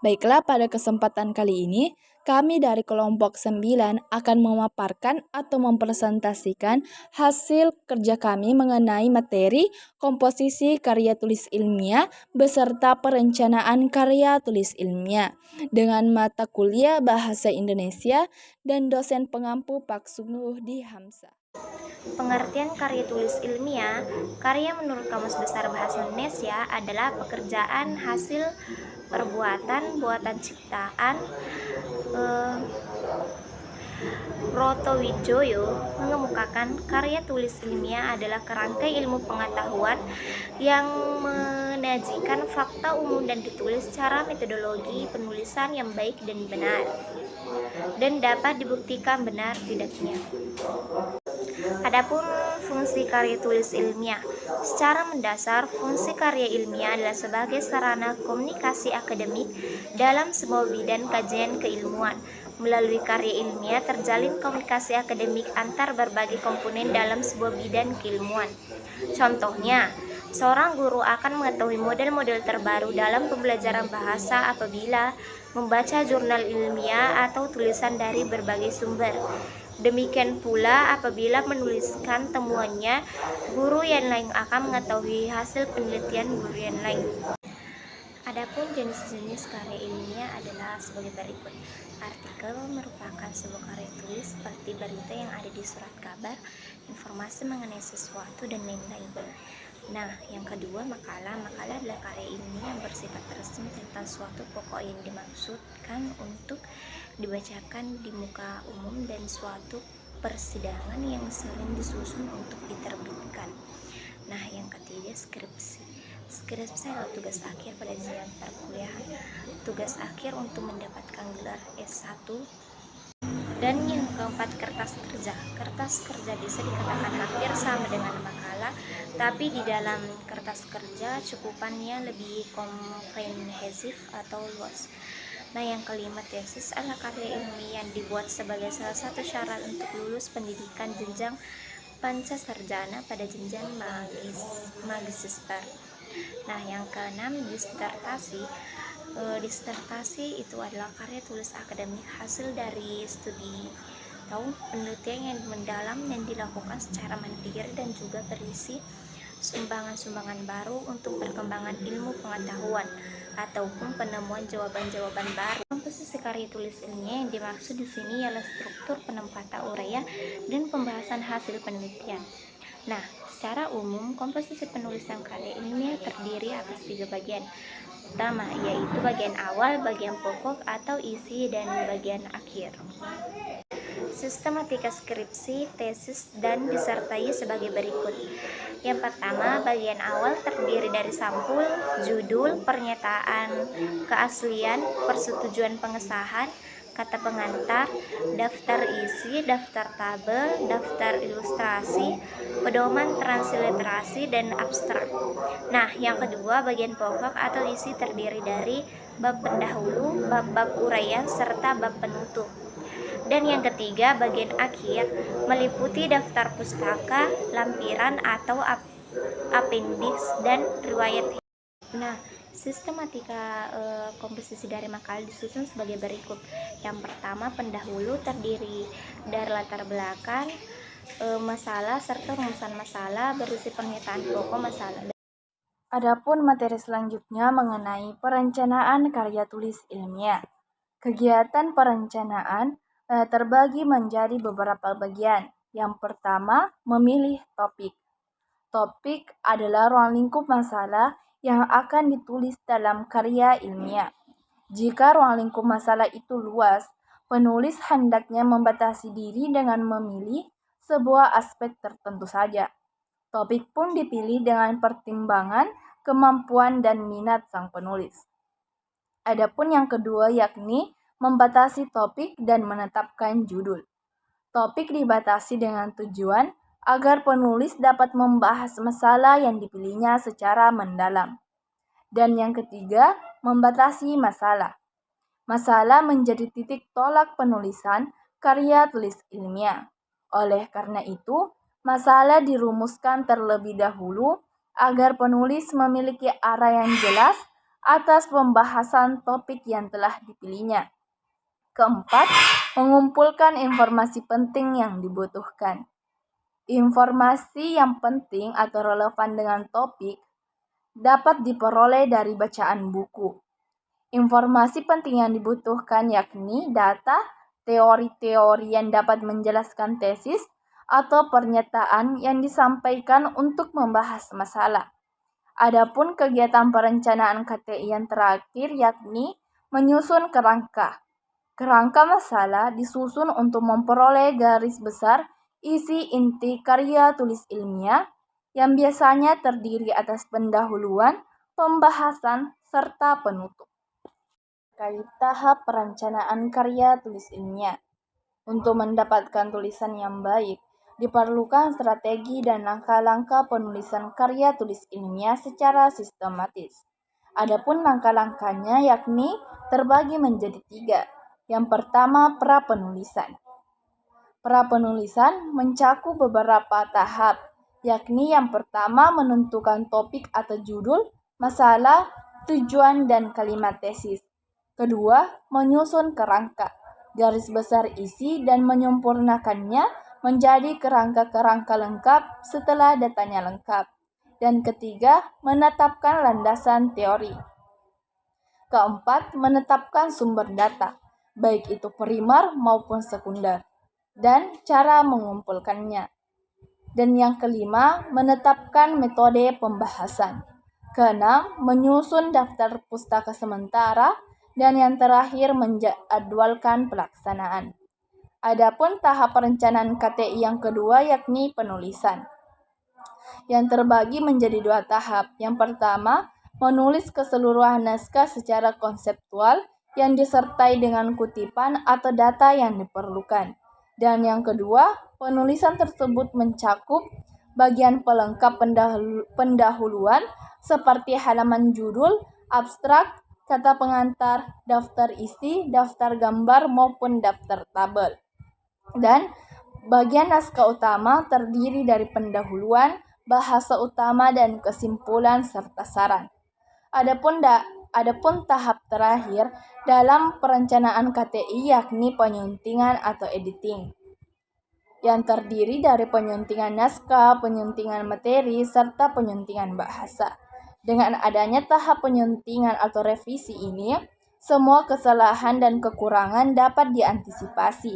Baiklah, pada kesempatan kali ini, kami dari kelompok 9 akan memaparkan atau mempresentasikan hasil kerja kami mengenai materi komposisi karya tulis ilmiah beserta perencanaan karya tulis ilmiah dengan mata kuliah Bahasa Indonesia dan dosen pengampu Pak Sugnuhdi Hamzah. Pengertian karya tulis ilmiah, karya menurut Kamus Besar Bahasa Indonesia adalah pekerjaan hasil buatan ciptaan. Broto Wijjoyo mengemukakan karya tulis ilmiah adalah kerangkai ilmu pengetahuan yang menyajikan fakta umum dan ditulis secara metodologi penulisan yang baik dan benar dan dapat dibuktikan benar tidaknya. Adapun fungsi karya tulis ilmiah, secara mendasar fungsi karya ilmiah adalah sebagai sarana komunikasi akademik dalam sebuah bidang kajian keilmuan. Melalui karya ilmiah terjalin komunikasi akademik antar berbagai komponen dalam sebuah bidang keilmuan. Contohnya, seorang guru akan mengetahui model-model terbaru dalam pembelajaran bahasa apabila membaca jurnal ilmiah atau tulisan dari berbagai sumber. Demikian pula apabila menuliskan temuannya, guru yang lain akan mengetahui hasil penelitian guru yang lain. Adapun jenis-jenis karya ilmiah adalah sebagai berikut. Artikel merupakan sebuah karya tulis seperti berita yang ada di surat kabar, informasi mengenai sesuatu, dan lain-lain. Nah, yang kedua, makalah. Makalah adalah karya ilmiah yang bersifat resmi tentang suatu pokok yang dimaksudkan untuk dibacakan di muka umum dan suatu persidangan yang sering disusun untuk diterbitkan. Nah, yang ketiga, skripsi. Skripsi adalah tugas akhir pada jenjang perkuliahan. Tugas akhir untuk mendapatkan gelar S1. Dan yang keempat, kertas kerja. Kertas kerja bisa dikatakan hampir sama dengan makalah, tapi di dalam kertas kerja cukupannya lebih komprehensif atau luas. Nah, yang kelima, tesis adalah karya ilmiah yang dibuat sebagai salah satu syarat untuk lulus pendidikan jenjang pancasarjana pada jenjang magister. Nah, yang keenam, disertasi. Disertasi itu adalah karya tulis akademik hasil dari studi atau penelitian yang mendalam yang dilakukan secara mandiri dan juga berisi sumbangan-sumbangan baru untuk perkembangan ilmu pengetahuan ataupun penemuan jawaban-jawaban baru. Komposisi karya tulis ilmiah yang dimaksud di sini ialah struktur, penempatan uraian, dan pembahasan hasil penelitian. Nah, secara umum komposisi penulisan karya ilmiah terdiri atas 3 bagian utama, yaitu bagian awal, bagian pokok atau isi, dan bagian akhir. Sistematika skripsi, tesis, dan disertasi sebagai berikut. Yang pertama, bagian awal terdiri dari sampul, judul, pernyataan keaslian, persetujuan pengesahan, kata pengantar, daftar isi, daftar tabel, daftar ilustrasi, pedoman transliterasi, dan abstrak. Nah, yang kedua, bagian pokok atau isi terdiri dari bab pendahulu, bab-bab uraian, serta bab penutup. Dan yang ketiga, bagian akhir meliputi daftar pustaka, lampiran atau appendix, dan riwayat. Nah, sistematika komposisi dari makalah disusun sebagai berikut. Yang pertama, pendahulu terdiri dari latar belakang, masalah, serta rumusan masalah berisi pernyataan pokok masalah. Adapun materi selanjutnya mengenai perencanaan karya tulis ilmiah. Kegiatan perencanaan terbagi menjadi beberapa bagian. Yang pertama, memilih topik. Topik adalah ruang lingkup masalah yang akan ditulis dalam karya ilmiah. Jika ruang lingkup masalah itu luas, penulis hendaknya membatasi diri dengan memilih sebuah aspek tertentu saja. Topik pun dipilih dengan pertimbangan kemampuan dan minat sang penulis. Adapun yang kedua yakni membatasi topik dan menetapkan judul. Topik dibatasi dengan tujuan agar penulis dapat membahas masalah yang dipilihnya secara mendalam. Dan yang ketiga, membatasi masalah. Masalah menjadi titik tolak penulisan karya tulis ilmiah. Oleh karena itu, masalah dirumuskan terlebih dahulu agar penulis memiliki arah yang jelas atas pembahasan topik yang telah dipilihnya. Keempat, mengumpulkan informasi penting yang dibutuhkan. Informasi yang penting atau relevan dengan topik dapat diperoleh dari bacaan buku. Informasi penting yang dibutuhkan yakni data, teori-teori yang dapat menjelaskan tesis, atau pernyataan yang disampaikan untuk membahas masalah. Adapun kegiatan perencanaan KTI yang terakhir yakni menyusun kerangka. Kerangka masalah disusun untuk memperoleh garis besar isi inti karya tulis ilmiah yang biasanya terdiri atas pendahuluan, pembahasan, serta penutup. Terkait tahap perencanaan karya tulis ilmiah. Untuk mendapatkan tulisan yang baik, diperlukan strategi dan langkah-langkah penulisan karya tulis ilmiah secara sistematis. Adapun langkah-langkahnya yakni terbagi menjadi 3. Yang pertama, pra-penulisan. Pra-penulisan mencakup beberapa tahap, yakni yang pertama menentukan topik atau judul, masalah, tujuan, dan kalimat tesis. Kedua, menyusun kerangka, garis besar isi dan menyempurnakannya menjadi kerangka-kerangka lengkap setelah datanya lengkap. Dan ketiga, menetapkan landasan teori. Keempat, menetapkan sumber data, baik itu primer maupun sekunder, dan cara mengumpulkannya. Dan yang kelima, menetapkan metode pembahasan. Keenam, menyusun daftar pustaka sementara. Dan yang terakhir, menjadwalkan pelaksanaan. Adapun tahap perencanaan KTI yang kedua yakni penulisan, yang terbagi menjadi 2 tahap. Yang pertama, menulis keseluruhan naskah secara konseptual yang disertai dengan kutipan atau data yang diperlukan. Dan yang kedua, penulisan tersebut mencakup bagian pelengkap pendahuluan seperti halaman judul, abstrak, kata pengantar, daftar isi, daftar gambar, maupun daftar tabel. Dan bagian naskah utama terdiri dari pendahuluan, bahasa utama, dan kesimpulan serta saran. Adapun tahap terakhir dalam perencanaan KTI yakni penyuntingan atau editing, yang terdiri dari penyuntingan naskah, penyuntingan materi, serta penyuntingan bahasa. Dengan adanya tahap penyuntingan atau revisi ini, semua kesalahan dan kekurangan dapat diantisipasi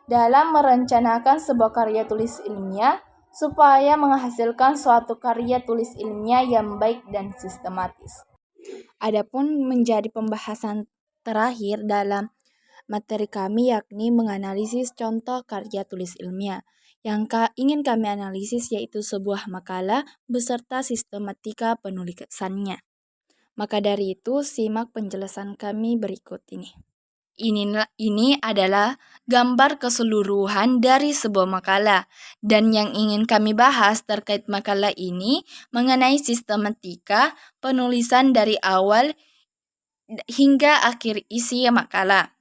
dalam merencanakan sebuah karya tulis ilmiah supaya menghasilkan suatu karya tulis ilmiah yang baik dan sistematis. Adapun menjadi pembahasan terakhir dalam materi kami yakni menganalisis contoh karya tulis ilmiah. Yang ingin kami analisis yaitu sebuah makalah beserta sistematika penulisannya. Maka dari itu, simak penjelasan kami berikut ini. Ini adalah gambar keseluruhan dari sebuah makalah, dan yang ingin kami bahas terkait makalah ini mengenai sistematika penulisan dari awal hingga akhir isi makalah.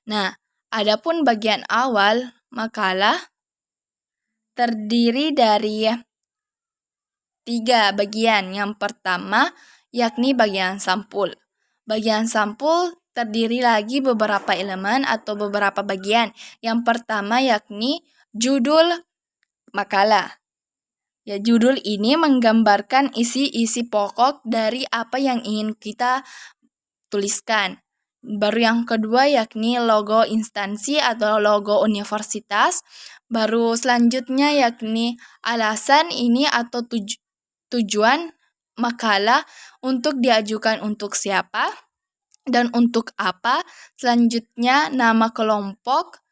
Nah, adapun bagian awal makalah terdiri dari 3 bagian. Yang pertama yakni bagian sampul. Bagian sampul terdiri lagi beberapa elemen atau beberapa bagian. Yang pertama yakni judul makalah. Ya, judul ini menggambarkan isi-isi pokok dari apa yang ingin kita tuliskan. Baru yang kedua yakni logo instansi atau logo universitas. Baru selanjutnya yakni alasan ini atau tujuan makalah untuk diajukan untuk siapa dan untuk apa. Selanjutnya nama kelompok,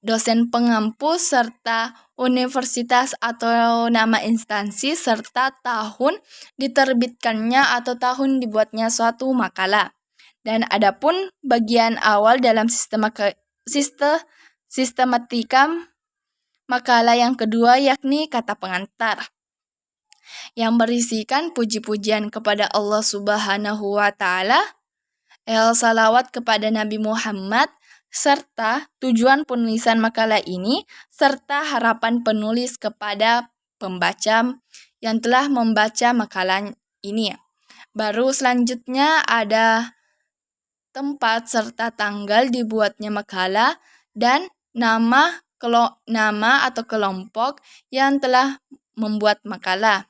dosen pengampu, serta universitas atau nama instansi, serta tahun diterbitkannya atau tahun dibuatnya suatu makalah. Dan adapun bagian awal dalam sistematika makalah yang kedua yakni kata pengantar, yang berisikan puji-pujian kepada Allah Subhanahu wa Ta'ala, salawat kepada Nabi Muhammad, serta tujuan penulisan makalah ini, serta harapan penulis kepada pembaca yang telah membaca makalah ini. Baru selanjutnya ada tempat serta tanggal dibuatnya makalah dan nama atau kelompok yang telah membuat makalah.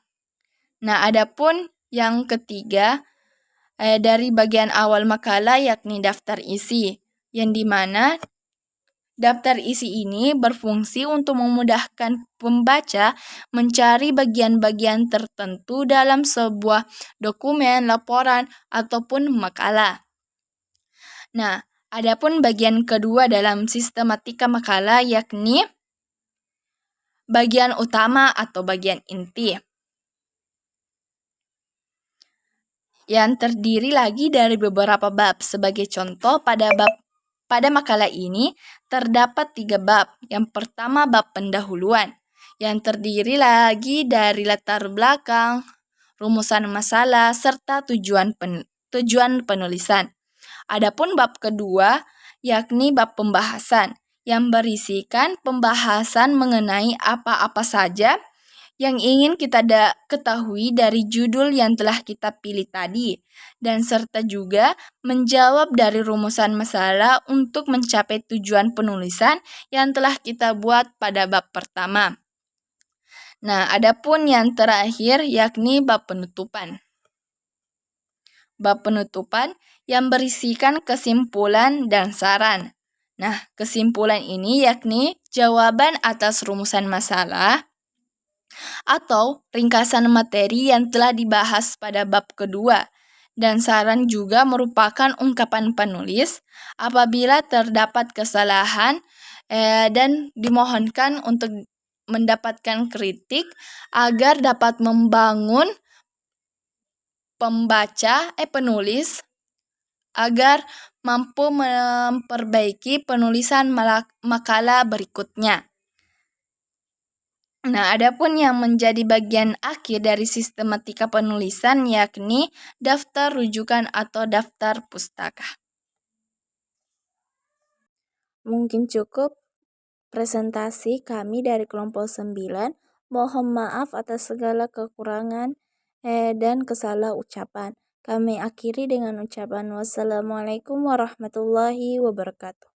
Nah, adapun yang ketiga dari bagian awal makalah yakni daftar isi, yang dimana daftar isi ini berfungsi untuk memudahkan pembaca mencari bagian-bagian tertentu dalam sebuah dokumen, laporan, ataupun makalah. Nah, adapun bagian kedua dalam sistematika makalah yakni bagian utama atau bagian inti, yang terdiri lagi dari beberapa bab. Sebagai contoh, pada makalah ini terdapat 3 bab. Yang pertama bab pendahuluan, yang terdiri lagi dari latar belakang, rumusan masalah, serta tujuan penulisan. Adapun bab kedua yakni bab pembahasan, yang berisikan pembahasan mengenai apa-apa saja yang ingin kita ketahui dari judul yang telah kita pilih tadi, dan serta juga menjawab dari rumusan masalah untuk mencapai tujuan penulisan yang telah kita buat pada bab pertama. Nah, adapun yang terakhir yakni bab penutupan. Bab penutupan yang berisikan kesimpulan dan saran. Nah, kesimpulan ini yakni jawaban atas rumusan masalah atau ringkasan materi yang telah dibahas pada bab kedua. Dan saran juga merupakan ungkapan penulis apabila terdapat kesalahan dan dimohonkan untuk mendapatkan kritik agar dapat membangun penulis agar mampu memperbaiki penulisan makalah berikutnya. Nah, adapun yang menjadi bagian akhir dari sistematika penulisan yakni daftar rujukan atau daftar pustaka. Mungkin cukup presentasi kami dari kelompok 9. Mohon maaf atas segala kekurangan dan kesalah ucapan. Kami akhiri dengan ucapan wassalamualaikum warahmatullahi wabarakatuh.